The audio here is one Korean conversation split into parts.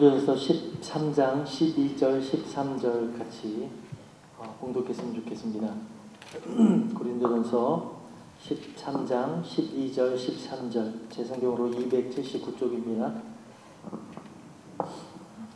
고린도전서 13장 12절 13절 같이 봉독했으면 좋겠습니다. 고린도전서 13장 12절 13절 제 성경으로 279쪽입니다.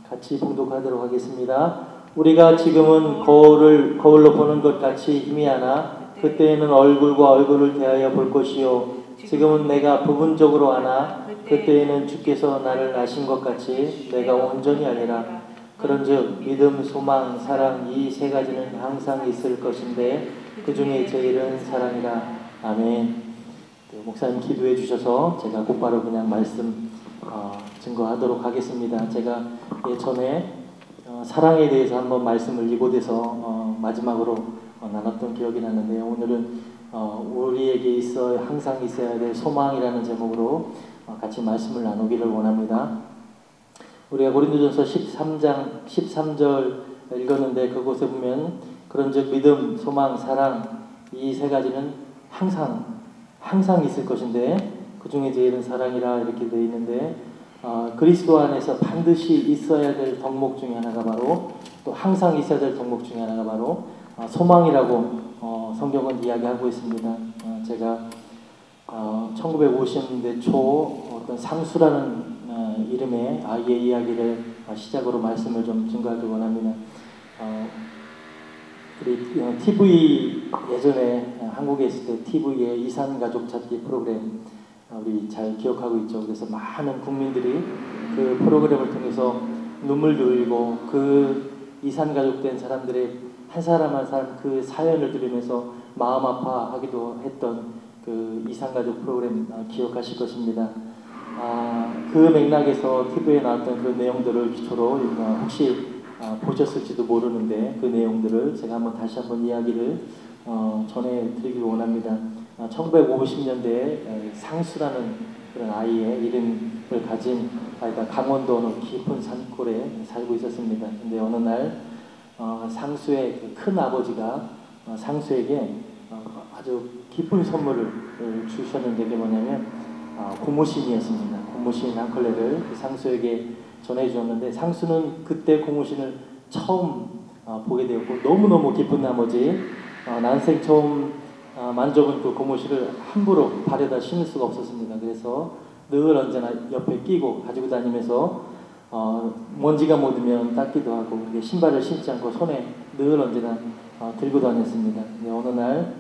같이 봉독하도록 하겠습니다. 우리가 지금은 거울로 보는 것 같이 희미하나 그때에는 얼굴과 얼굴을 대하여 볼 것이요 지금은 내가 부분적으로 아나 그때에는 주께서 나를 아신 것 같이 내가 온전히 아니라 그런즉 믿음, 소망, 사랑 이 세 가지는 항상 있을 것인데 그 중에 제일은 사랑이라. 아멘. 목사님 기도해 주셔서 제가 곧바로 그냥 말씀 증거하도록 하겠습니다. 제가 예전에 사랑에 대해서 한번 말씀을 이곳에서 마지막으로 나눴던 기억이 나는데요. 오늘은 우리에게 항상 있어야 될 소망이라는 제목으로 같이 말씀을 나누기를 원합니다. 우리가 고린도전서 13장 13절 읽었는데 그곳에 보면 그런즉 믿음, 소망, 사랑 이 세 가지는 항상 있을 것인데 그 중에 제일은 사랑이라 이렇게 되어 있는데 그리스도 안에서 반드시 있어야 될 덕목 중에 하나가 바로 또 항상 있어야 될 덕목 중에 하나가 바로 소망이라고 성경은 이야기하고 있습니다. 제가 1950년대 초 어떤 상수라는 이름의 아이의 이야기를 시작으로 말씀을 좀 증거하기 원합니다. 우리 TV 예전에 한국에 있을 때 TV의 이산가족 찾기 프로그램 우리 잘 기억하고 있죠. 그래서 많은 국민들이 그 프로그램을 통해서 눈물도 흘리고 그 이산가족 된 사람들의 한 사람 한 사람 그 사연을 들으면서 마음 아파하기도 했던 그 이산가족 프로그램 기억하실 것입니다. 그 맥락에서 TV에 나왔던 그 내용들을 기초로 혹시 보셨을지도 모르는데 그 내용들을 제가 다시 한번 이야기를 전해드리기 원합니다. 1950년대에 상수라는 그런 아이의 이름을 가진 아이가 강원도 어느 깊은 산골에 살고 있었습니다. 근데 어느 날 상수의 그 큰 아버지가 상수에게 아주 기쁜 선물을 주셨는데 그게 뭐냐면 고무신이었습니다. 고무신 한 컬레를 상수에게 전해주었는데 상수는 그때 고무신을 처음 보게 되었고 너무너무 기쁜 나머지 난생 처음 만져본 그 고무신을 함부로 발에다 신을 수가 없었습니다. 그래서 늘 언제나 옆에 끼고 가지고 다니면서 먼지가 묻으면 닦기도 하고 신발을 신지 않고 손에 늘 언제나 들고 다녔습니다. 근데 어느 날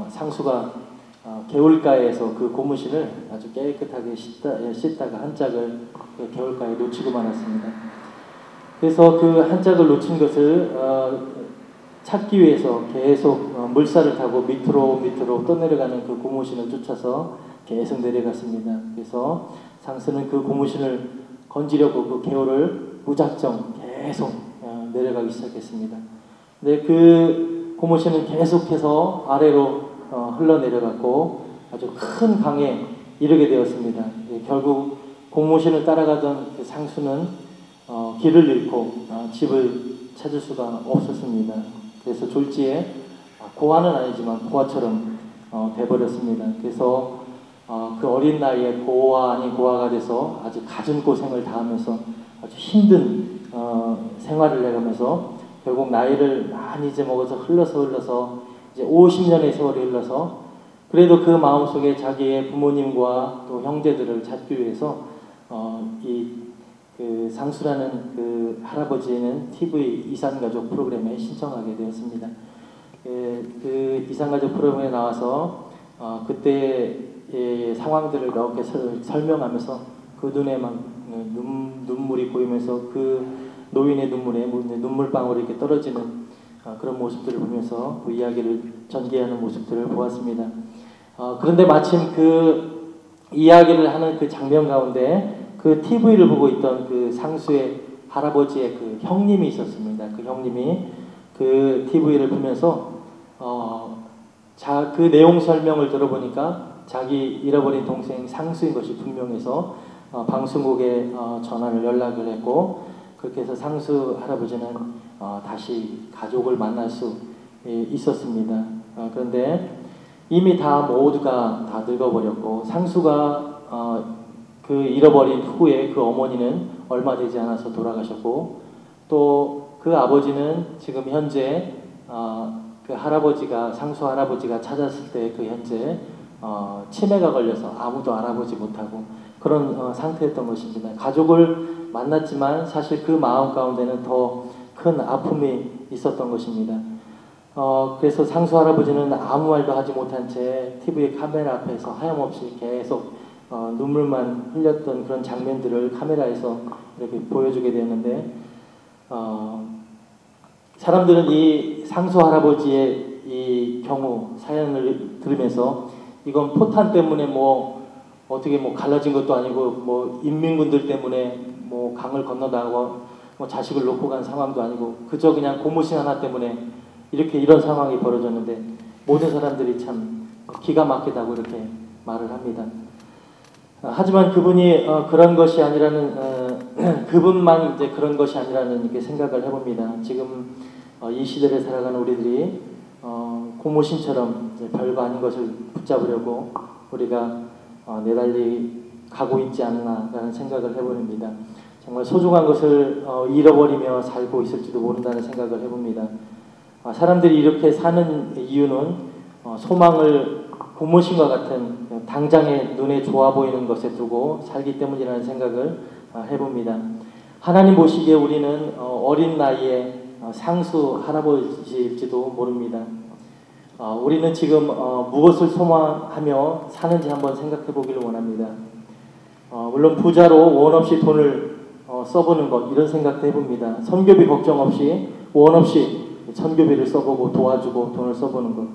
상수가 개울가에서 그 고무신을 아주 깨끗하게 씻다가 한 짝을 그 개울가에 놓치고 말았습니다. 그래서 그 한 짝을 놓친 것을 찾기 위해서 계속 물살을 타고 밑으로 떠내려가는 그 고무신을 쫓아서 계속 내려갔습니다. 그래서 상수는 그 고무신을 건지려고 그 개울을 무작정 계속 내려가기 시작했습니다. 근데 그 고무신은 계속해서 아래로 흘러내려갔고 아주 큰 강에 이르게 되었습니다. 결국 고무신을 따라가던 그 상수는 길을 잃고 집을 찾을 수가 없었습니다. 그래서 졸지에 고아는 아니지만 고아처럼 돼버렸습니다. 그래서 그 어린 나이에 고아 아닌 고아가 돼서 아주 갖은 고생을 다하면서 아주 힘든 생활을 해가면서 결국 나이를 많이 이제 먹어서 흘러서 이제 50년의 세월이 흘러서 그래도 그 마음속에 자기의 부모님과 또 형제들을 찾기 위해서 그 상수라는 그 할아버지는 TV 이산가족 프로그램에 신청하게 되었습니다. 그 이산가족 프로그램에 나와서 그때의 상황들을 이렇게 설명하면서 그 눈에 막 눈물이 보이면서 그 노인의 눈물에 눈물방울이 이렇게 떨어지는 그런 모습들을 보면서 그 이야기를 전개하는 모습들을 보았습니다. 그런데 마침 그 이야기를 하는 그 장면 가운데 그 TV를 보고 있던 그 상수의 할아버지의 그 형님이 있었습니다. 그 형님이 그 TV를 보면서 그 내용 설명을 들어보니까 자기 잃어버린 동생 상수인 것이 분명해서 방송국에 연락을 했고 그렇게 해서 상수 할아버지는 다시 가족을 만날 수 있었습니다. 그런데 이미 모두가 다 늙어버렸고 상수가 그 잃어버린 후에 그 어머니는 얼마 되지 않아서 돌아가셨고, 또 그 아버지는 지금 현재 그 할아버지가, 상수 할아버지가 찾았을 때 그 현재 치매가 걸려서 아무도 알아보지 못하고 그런 상태였던 것입니다. 가족을 만났지만 사실 그 마음 가운데는 더 큰 아픔이 있었던 것입니다. 그래서 상수 할아버지는 아무 말도 하지 못한 채 TV 카메라 앞에서 하염없이 계속 눈물만 흘렸던 그런 장면들을 카메라에서 이렇게 보여주게 되었는데, 사람들은 이 상수 할아버지의 이 경우 사연을 들으면서 이건 포탄 때문에 뭐 어떻게 뭐 갈라진 것도 아니고 뭐 인민군들 때문에 뭐 강을 건너다가 뭐 자식을 놓고 간 상황도 아니고 그저 그냥 고무신 하나 때문에 이렇게 이런 상황이 벌어졌는데, 모든 사람들이 참 기가 막히다고 이렇게 말을 합니다. 하지만 그분이 그런 것이 아니라는 그분만 이제 그런 것이 아니라는 이렇게 생각을 해봅니다. 지금 이 시대를 살아가는 우리들이 고무신처럼 이제 별거 아닌 것을 붙잡으려고 우리가 내달리 가고 있지 않나라는 생각을 해봅니다. 정말 소중한 것을 잃어버리며 살고 있을지도 모른다는 생각을 해봅니다. 사람들이 이렇게 사는 이유는 소망을 고무신과 같은 당장의 눈에 좋아 보이는 것에 두고 살기 때문이라는 생각을 해봅니다. 하나님 보시기에 우리는 어린 나이에 상수 할아버지일지도 모릅니다. 우리는 지금 무엇을 소망하며 사는지 한번 생각해 보기를 원합니다. 물론 부자로 원 없이 돈을 써보는 것, 이런 생각도 해봅니다. 선교비 걱정 없이 원 없이 선교비를 써보고 도와주고 돈을 써보는 것,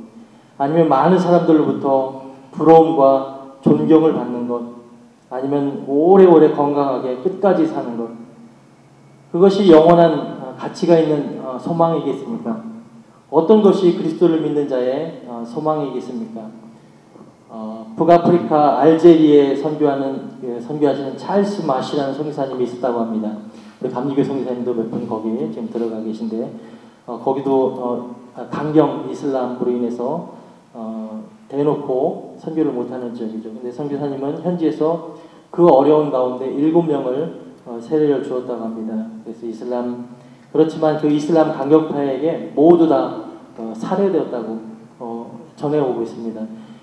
아니면 많은 사람들로부터 부러움과 존경을 받는 것, 아니면 오래오래 건강하게 끝까지 사는 것, 그것이 영원한 가치가 있는 소망이겠습니까? 어떤 것이 그리스도를 믿는 자의 소망이겠습니까? 북아프리카 알제리에 선교하시는 찰스 마시라는 선교사님이 있었다고 합니다. 우리 감리교 선교사님도 몇 분 거기 지금 들어가 계신데, 거기도 강경 이슬람으로 인해서 대놓고 선교를 못하는 지역이죠. 근데 선교사님은 현지에서 그 어려운 가운데 7명을 세례를 주었다고 합니다. 그래서 그렇지만 그 이슬람 강경파에게 모두 다 살해되었다고 전해오고 있습니다.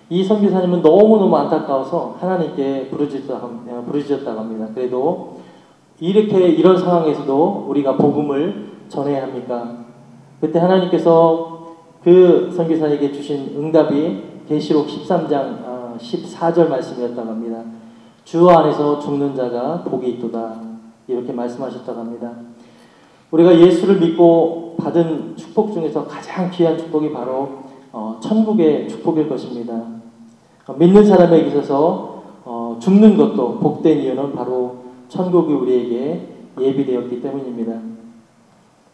이 선교사님은 너무너무 안타까워서 하나님께 부르짖었다고 합니다. 그래도 이런 상황에서도 우리가 복음을 전해야 합니까? 그때 하나님께서 그 선교사에게 주신 응답이 계시록 13장 14절 말씀이었다고 합니다. 주 안에서 죽는 자가 복이 있도다, 이렇게 말씀하셨다고 합니다. 우리가 예수를 믿고 받은 축복 중에서 가장 귀한 축복이 바로 천국의 축복일 것입니다. 믿는 사람에게 있어서 죽는 것도 복된 이유는 바로 천국이 우리에게 예비되었기 때문입니다.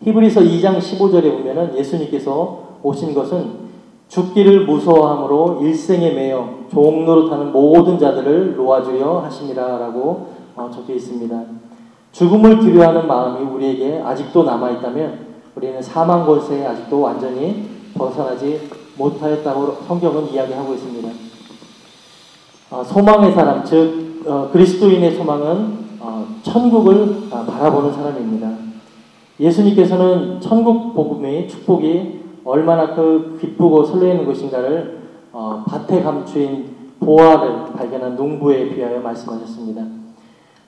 히브리서 2장 15절에 보면은 예수님께서 오신 것은 죽기를 무서워함으로 일생에 매여 종노릇하는 모든 자들을 놓아주려 하심이라 라고 적혀 있습니다. 죽음을 두려워하는 마음이 우리에게 아직도 남아있다면 우리는 사망 권세에 아직도 완전히 벗어나지 못하였다고 성경은 이야기하고 있습니다. 소망의 사람, 즉 그리스도인의 소망은 천국을 바라보는 사람입니다. 예수님께서는 천국 복음의 축복이 얼마나 기쁘고 설레는 것인가를 밭에 감추인 보화를 발견한 농부에 비하여 말씀하셨습니다.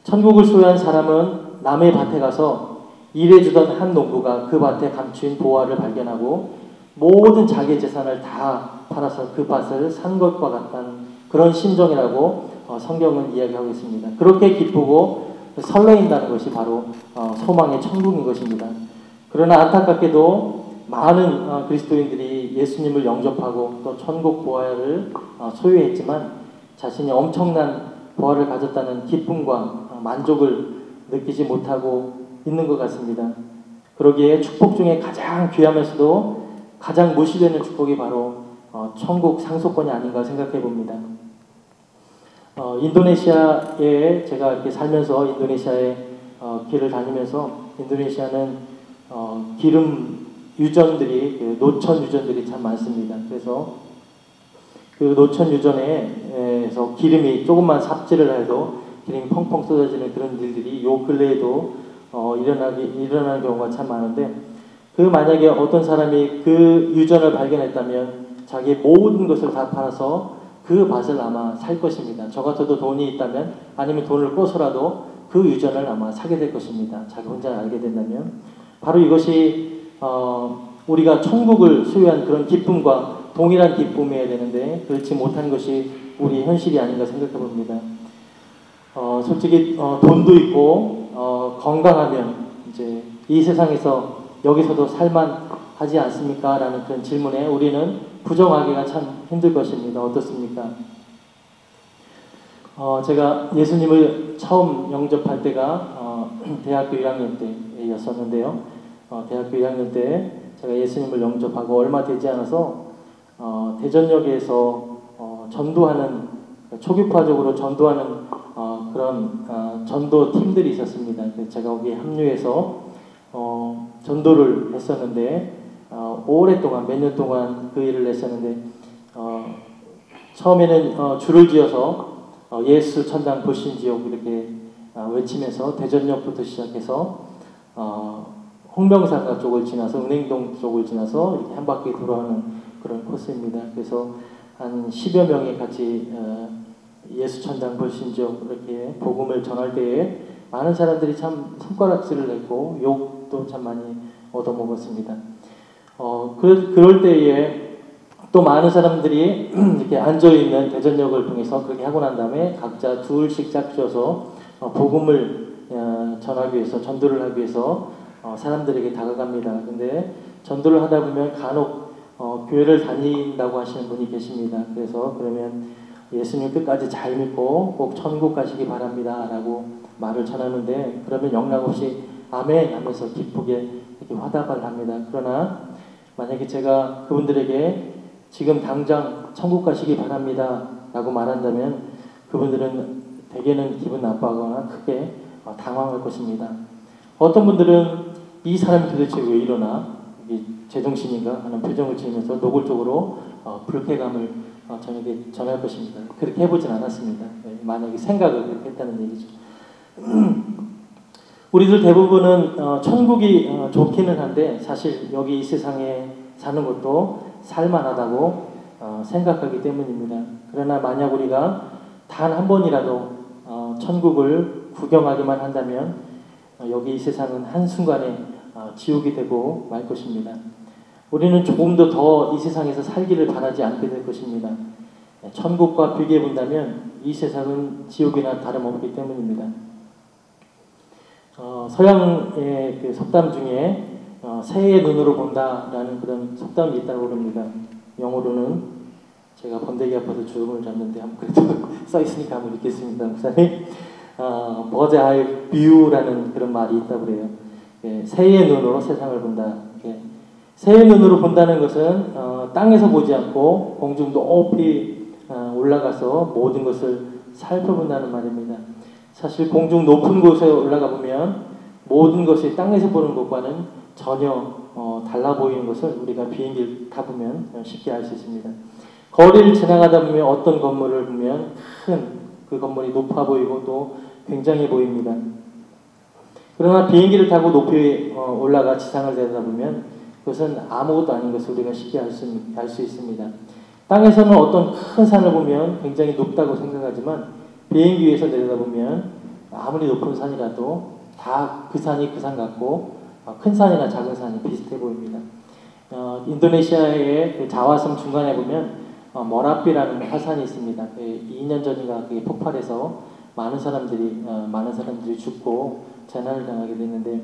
천국을 소유한 사람은 남의 밭에 가서 일해주던 한 농부가 그 밭에 감추인 보화를 발견하고 모든 자기 재산을 다 팔아서 그 밭을 산 것과 같다는 그런 심정이라고 성경은 이야기하고 있습니다. 그렇게 기쁘고 설레인다는 것이 바로 소망의 천국인 것입니다. 그러나 안타깝게도 많은 그리스도인들이 예수님을 영접하고 또 천국 보화를 소유했지만 자신이 엄청난 보화를 가졌다는 기쁨과 만족을 느끼지 못하고 있는 것 같습니다. 그러기에 축복 중에 가장 귀하면서도 가장 무시되는 축복이 바로 천국 상속권이 아닌가 생각해 봅니다. 인도네시아에 제가 이렇게 살면서 인도네시아에 길을 다니면서 인도네시아는 기름 유전들이 노천 유전들이 참 많습니다. 그래서 그 노천 유전에서 기름이 조금만 삽질을 해도 기름이 펑펑 쏟아지는 그런 일들이 요 근래에도 일어나는 경우가 참 많은데, 그 만약에 어떤 사람이 그 유전을 발견했다면 자기 모든 것을 다 팔아서 그 밭을 아마 살 것입니다. 저 같아도 돈이 있다면, 아니면 돈을 꿔서라도 그 유전을 아마 사게 될 것입니다. 자기 혼자 알게 된다면. 바로 이것이 우리가 천국을 소유한 그런 기쁨과 동일한 기쁨이어야 되는데, 그렇지 못한 것이 우리 현실이 아닌가 생각해 봅니다. 솔직히 돈도 있고 건강하면 이제 이 세상에서 여기서도 살만하지 않습니까? 라는 그런 질문에 우리는 부정하기가 참 힘들 것입니다. 어떻습니까? 제가 예수님을 처음 영접할 때가 대학교 1학년 때였었는데요. 대학교 1학년 때 제가 예수님을 영접하고 얼마 되지 않아서 대전역에서 전도하는, 초교파적으로 전도하는 그런 전도 팀들이 있었습니다. 그래서 제가 거기에 합류해서 전도를 했었는데, 오랫동안 몇 년 동안 그 일을 했었는데, 처음에는 줄을 지어서 예수 천당 불신지옥 이렇게 외치면서 대전역부터 시작해서 홍명산가 쪽을 지나서 은행동 쪽을 지나서 이렇게 한 바퀴 돌아오는 그런 코스입니다. 그래서 한 10여 명이 같이 예수 천당 불신지옥 이렇게 복음을 전할 때에 많은 사람들이 참 손가락질을 냈고 욕도 참 많이 얻어먹었습니다. 그럴 때에 또 많은 사람들이 이렇게 앉아있는 대전역을 통해서 그렇게 하고 난 다음에 각자 둘씩 짝져서 복음을 전하기 위해서, 전도를 하기 위해서 사람들에게 다가갑니다. 근데 전도를 하다 보면 간혹 교회를 다닌다고 하시는 분이 계십니다. 그래서 그러면 예수님 끝까지 잘 믿고 꼭 천국 가시기 바랍니다 라고 말을 전하는데, 그러면 영락없이 아멘 하면서 기쁘게 이렇게 화답을 합니다. 그러나 만약에 제가 그분들에게 지금 당장 천국 가시기 바랍니다 라고 말한다면 그분들은 대개는 기분 나빠하거나 크게 당황할 것입니다. 어떤 분들은 이 사람이 도대체 왜 이러나, 제정신인가 하는 표정을 지으면서 노골적으로 불쾌감을 저에게 전할 것입니다. 그렇게 해보진 않았습니다. 만약에 생각을 그렇게 했다는 얘기죠. 우리들 대부분은 천국이 좋기는 한데 사실 여기 이 세상에 사는 것도 살만하다고 생각하기 때문입니다. 그러나 만약 우리가 단 한 번이라도 천국을 구경하기만 한다면 여기 이 세상은 한순간에 지옥이 되고 말 것입니다. 우리는 조금도 더 이 세상에서 살기를 바라지 않게 될 것입니다. 천국과 비교해 본다면 이 세상은 지옥이나 다름없기 때문입니다. 서양의 그 속담 중에 새의 눈으로 본다라는 그런 속담이 있다고 합니다. 영어로는 제가 번데기 아파서 주름을 잡는데 그래도 써있으니까 한번 읽겠습니다. 목사님, Bird's Eye View라는 그런 말이 있다고 그래요. 새의 눈으로 세상을 본다. 새의 눈으로 본다는 것은 땅에서 보지 않고 공중 높이 올라가서 모든 것을 살펴본다는 말입니다. 사실 공중 높은 곳에 올라가 보면 모든 것이 땅에서 보는 것과는 전혀 달라 보이는 것을 우리가 비행기를 타보면 쉽게 알 수 있습니다. 거리를 지나가다 보면 어떤 건물을 보면 큰 그 건물이 높아 보이고 또 굉장해 보입니다. 그러나 비행기를 타고 높이 올라가 지상을 내다보면 그것은 아무것도 아닌 것을 우리가 쉽게 알 수 있습니다. 땅에서는 어떤 큰 산을 보면 굉장히 높다고 생각하지만 비행기 위에서 내려다보면 아무리 높은 산이라도 다 그 산이 그 산 같고 큰 산이나 작은 산이 비슷해 보입니다. 인도네시아의 그 자와섬 중간에 보면 머라비라는 화산이 있습니다. 2년 전인가 그게 폭발해서 많은 사람들이 죽고 재난을 당하게 됐는데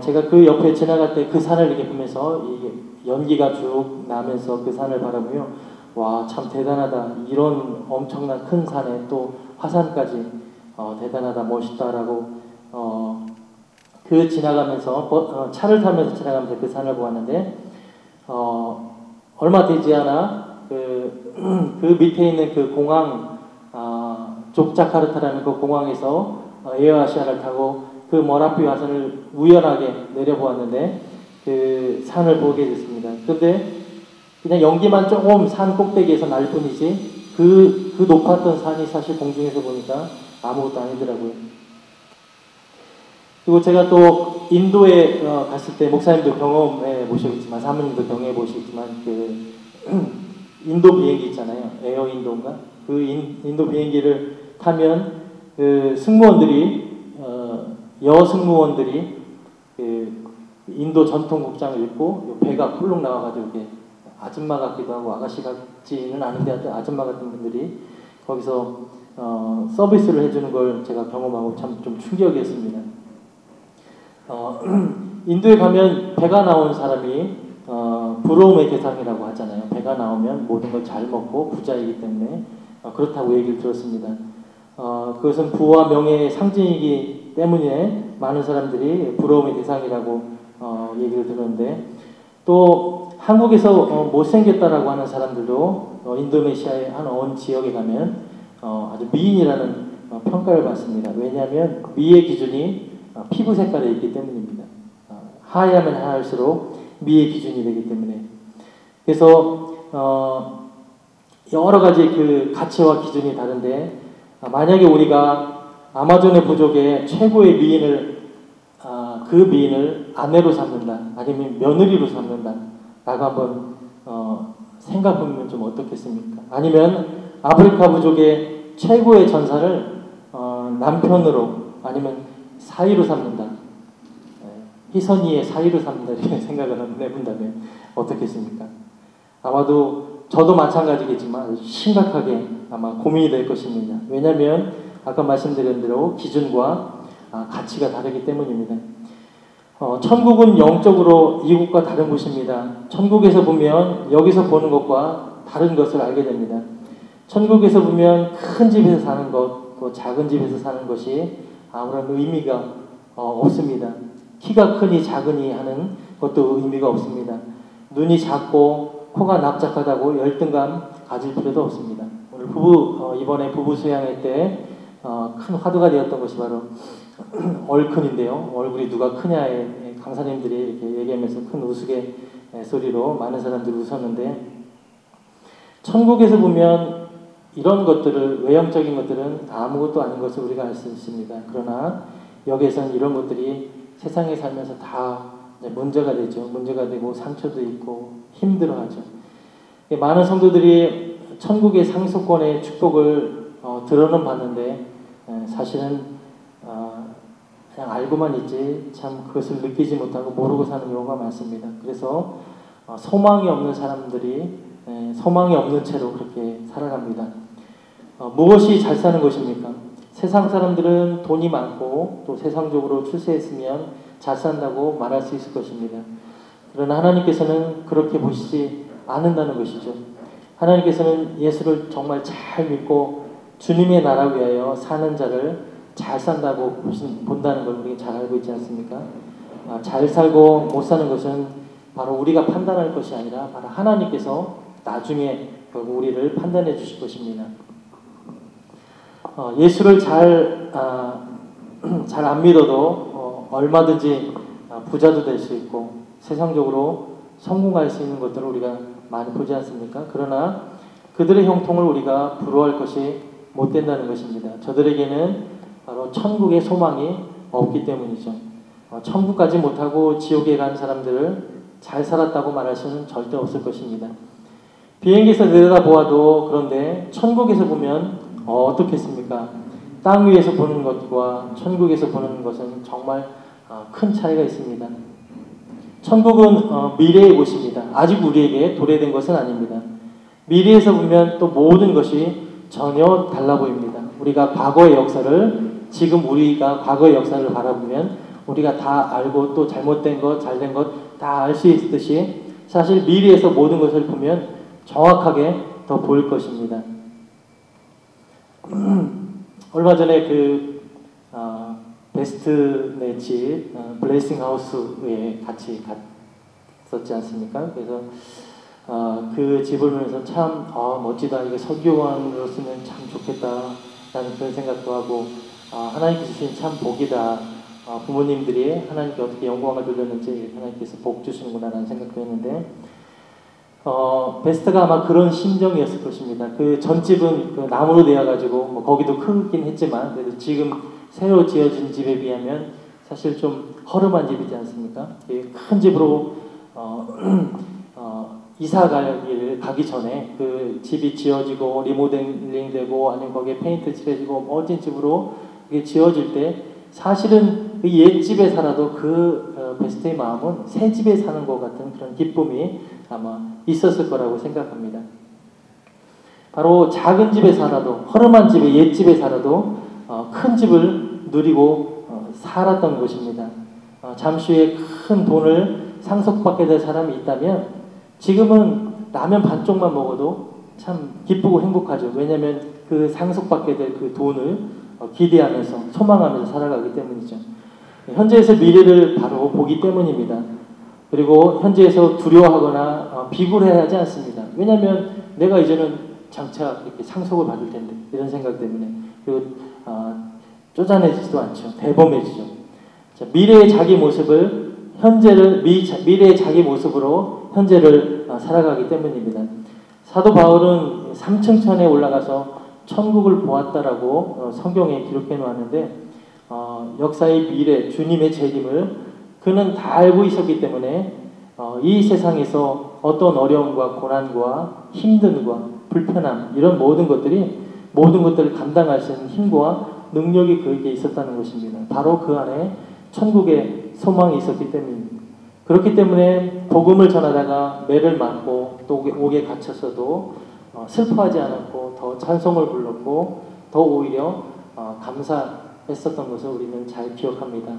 제가 그 옆에 지나갈 때 그 산을 이렇게 보면서 이게 연기가 쭉 나면서 그 산을 바라보며 와, 참 대단하다. 이런 엄청난 큰 산에 또 화산까지 대단하다, 멋있다라고 그 지나가면서 차를 타면서 지나가면서 그 산을 보았는데 얼마 되지 않아 그 밑에 있는 그 공항 족자카르타라는 그 공항에서 에어아시아를 타고 그 머라피 화산을 우연하게 내려보았는데 그 산을 보게 됐습니다. 그런데 그냥 연기만 조금 산 꼭대기에서 날 뿐이지 그 높았던 산이 사실 공중에서 보니까 아무것도 아니더라고요. 그리고 제가 또 인도에 갔을 때 목사님도 경험해 보셨겠지만 사모님도 경험해 보시겠지만 그 인도 비행기 있잖아요. 에어 인도인가? 그 인도 비행기를 타면 그 승무원들이 여승무원들이 그 인도 전통 복장을 입고 배가 훌렁 나와가지고 이렇게 아줌마 같기도 하고 아가씨 같지는 않은데 하여튼 아줌마 같은 분들이 거기서 서비스를 해주는 걸 제가 경험하고 참 좀 충격이었습니다. 인도에 가면 배가 나온 사람이 부러움의 대상이라고 하잖아요. 배가 나오면 모든 걸 잘 먹고 부자이기 때문에 그렇다고 얘기를 들었습니다. 그것은 부와 명예의 상징이기 때문에 많은 사람들이 부러움의 대상이라고 얘기를 들었는데 또 한국에서 못생겼다라고 하는 사람들도 인도네시아의 한 어느 지역에 가면 아주 미인이라는 평가를 받습니다. 왜냐하면 미의 기준이 피부 색깔에 있기 때문입니다. 하얘면 하얄수록 미의 기준이 되기 때문에. 그래서 여러 가지 그 가치와 기준이 다른데 만약에 우리가 아마존의 부족의 최고의 미인을 그 미인을 아내로 삼는다 아니면 며느리로 삼는다 라고 한번 생각해보면 좀 어떻겠습니까? 아니면 아프리카 부족의 최고의 전사를 남편으로 아니면 사위로 삼는다. 희선이의 사위로 삼는다 이렇게 생각을 한번 해본다면 어떻겠습니까? 아마도 저도 마찬가지겠지만 심각하게 아마 고민이 될 것입니다. 왜냐하면 아까 말씀드린 대로 기준과 가치가 다르기 때문입니다. 천국은 영적으로 이곳과 다른 곳입니다. 천국에서 보면 여기서 보는 것과 다른 것을 알게 됩니다. 천국에서 보면 큰 집에서 사는 것, 또 작은 집에서 사는 것이 아무런 의미가 없습니다. 키가 크니 작으니 하는 것도 의미가 없습니다. 눈이 작고 코가 납작하다고 열등감 가질 필요도 없습니다. 오늘 이번에 부부 수양회 때 큰 화두가 되었던 것이 바로 얼큰인데요. 얼굴이 누가 크냐에 강사님들이 이렇게 얘기하면서 큰 우스개 소리로 많은 사람들이 웃었는데 천국에서 보면 이런 것들을 외형적인 것들은 아무것도 아닌 것을 우리가 알 수 있습니다. 그러나 여기에서는 이런 것들이 세상에 살면서 다 문제가 되죠. 문제가 되고 상처도 있고 힘들어하죠. 많은 성도들이 천국의 상속권의 축복을 들어는 봤는데 사실은 그냥 알고만 있지 참 그것을 느끼지 못하고 모르고 사는 경우가 많습니다. 그래서 소망이 없는 사람들이 소망이 없는 채로 그렇게 살아갑니다. 무엇이 잘 사는 것입니까? 세상 사람들은 돈이 많고 또 세상적으로 출세했으면 잘 산다고 말할 수 있을 것입니다. 그러나 하나님께서는 그렇게 보시지 않는다는 것이죠. 하나님께서는 예수를 정말 잘 믿고 주님의 나라 위하여 사는 자를 잘 산다고 본다는 걸 우리가 잘 알고 있지 않습니까? 잘 살고 못 사는 것은 바로 우리가 판단할 것이 아니라 바로 하나님께서 나중에 결국 우리를 판단해 주실 것입니다. 예수를 잘 안 믿어도 얼마든지 부자도 될 수 있고 세상적으로 성공할 수 있는 것들을 우리가 많이 보지 않습니까? 그러나 그들의 형통을 우리가 부러워할 것이 못 된다는 것입니다. 저들에게는 바로 천국의 소망이 없기 때문이죠. 천국까지 못하고 지옥에 간 사람들을 잘 살았다고 말할 수는 절대 없을 것입니다. 비행기에서 내려다보아도 그런데 천국에서 보면 어떻겠습니까? 땅 위에서 보는 것과 천국에서 보는 것은 정말 큰 차이가 있습니다. 천국은 미래의 곳입니다. 아직 우리에게 도래된 것은 아닙니다. 미래에서 보면 또 모든 것이 전혀 달라 보입니다. 우리가 과거의 역사를 지금 우리가 과거의 역사를 바라보면 우리가 다 알고 또 잘못된 것, 잘된 것 다 알 수 있듯이 사실 미래에서 모든 것을 보면 정확하게 더 보일 것입니다. 얼마 전에 베스트네 집 블레싱 하우스에 같이 갔었지 않습니까? 그래서 그 집을 보면서 참 멋지다. 이거 설교관으로서는 참 좋겠다라는 그런 생각도 하고 하나님께서 주신 참 복이다. 부모님들이 하나님께 어떻게 영광을 돌렸는지 하나님께서 복 주시는구나라는 생각도 했는데 베스트가 아마 그런 심정이었을 것입니다. 그 전집은 그 나무로 되어가지고 뭐 거기도 크긴 했지만 그래도 지금 새로 지어진 집에 비하면 사실 좀 허름한 집이지 않습니까? 큰 집으로 이사 가기 전에 그 집이 지어지고 리모델링되고 아니면 거기에 페인트 칠해지고 멋진 집으로 이게 지어질 때 사실은 그 옛 집에 살아도 그 베스트의 마음은 새 집에 사는 것 같은 그런 기쁨이 아마 있었을 거라고 생각합니다. 바로 작은 집에 살아도 허름한 집에 옛 집에 살아도 큰 집을 누리고 살았던 것입니다. 잠시 후에 큰 돈을 상속받게 될 사람이 있다면 지금은 라면 반쪽만 먹어도 참 기쁘고 행복하죠. 왜냐하면 그 상속받게 될 그 돈을 기대하면서 소망하면서 살아가기 때문이죠. 현재에서 미래를 바로 보기 때문입니다. 그리고 현재에서 두려워하거나 비굴해하지 않습니다. 왜냐하면 내가 이제는 장차 이렇게 상속을 받을 텐데 이런 생각 때문에 그리고 쪼잔해지지도 않죠. 대범해지죠. 자, 미래의 자기 모습을 미래의 자기 모습으로 현재를 살아가기 때문입니다. 사도 바울은 3층 천에 올라가서 천국을 보았다라고 성경에 기록해 놓았는데 역사의 미래, 주님의 재림을 그는 다 알고 있었기 때문에 이 세상에서 어떤 어려움과 고난과 힘듦과 불편함 이런 모든 것들을 감당할 수 있는 힘과 능력이 그에게 있었다는 것입니다. 바로 그 안에 천국의 소망이 있었기 때문입니다. 그렇기 때문에 복음을 전하다가 매를 맞고 또 옥에 갇혔어도 슬퍼하지 않았고 더 찬송을 불렀고 더 오히려 감사했었던 것을 우리는 잘 기억합니다.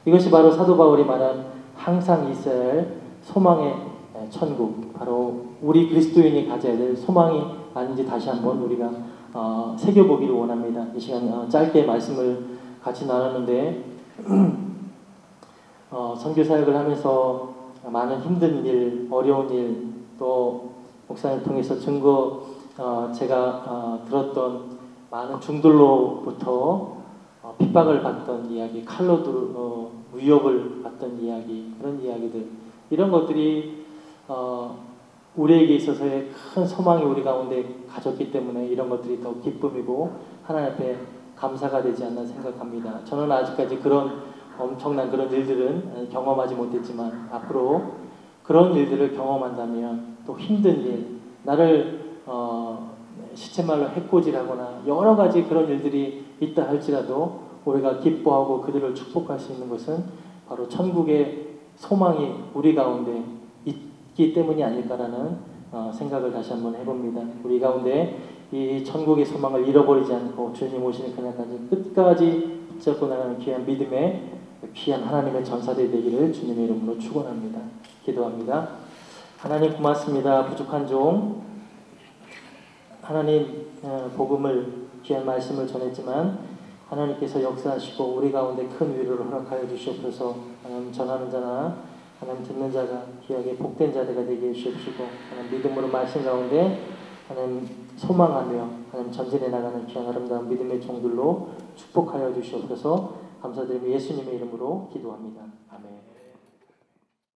이것이 바로 사도 바울이 말한 항상 있어야 할 소망의 천국, 바로 우리 그리스도인이 가져야 될 소망이 아닌지 다시 한번 우리가 새겨보기를 원합니다. 이 시간 짧게 말씀을 같이 나눴는데 선교사역을 하면서 많은 힘든 일, 어려운 일, 또 목사님을 통해서 제가 들었던 많은 중들로부터 핍박을 받던 이야기, 칼로 위협을 받던 이야기, 그런 이야기들, 이런 것들이 우리에게 있어서의 큰 소망이 우리 가운데 가졌기 때문에 이런 것들이 더 기쁨이고 하나님 앞에 감사가 되지 않나 생각합니다. 저는 아직까지 그런 엄청난 그런 일들은 경험하지 못했지만 앞으로 그런 일들을 경험한다면 또 힘든 일, 나를 시체말로 해코지하거나 여러 가지 그런 일들이 있다 할지라도 우리가 기뻐하고 그들을 축복할 수 있는 것은 바로 천국의 소망이 우리 가운데 있기 때문이 아닐까라는 생각을 다시 한번 해봅니다. 우리 가운데 이 천국의 소망을 잃어버리지 않고 주님 오시는 그날까지 끝까지 붙잡고 나가는 귀한 믿음의 귀한 하나님의 전사들이 되기를 주님의 이름으로 축원합니다. 기도합니다. 하나님 고맙습니다. 부족한 종 하나님 복음을 귀한 말씀을 전했지만 하나님께서 역사하시고 우리 가운데 큰 위로를 허락하여 주시옵소서. 하나님 전하는 자나 하나님 듣는 자가 귀하게 복된 자들가 되게 해주시옵시고 하나님 믿음으로 말씀 가운데 하나님 소망하며 하나님 전진해 나가는 귀한 아름다운 믿음의 종들로 축복하여 주시옵소서. 감사드리며 예수님의 이름으로 기도합니다. 아멘.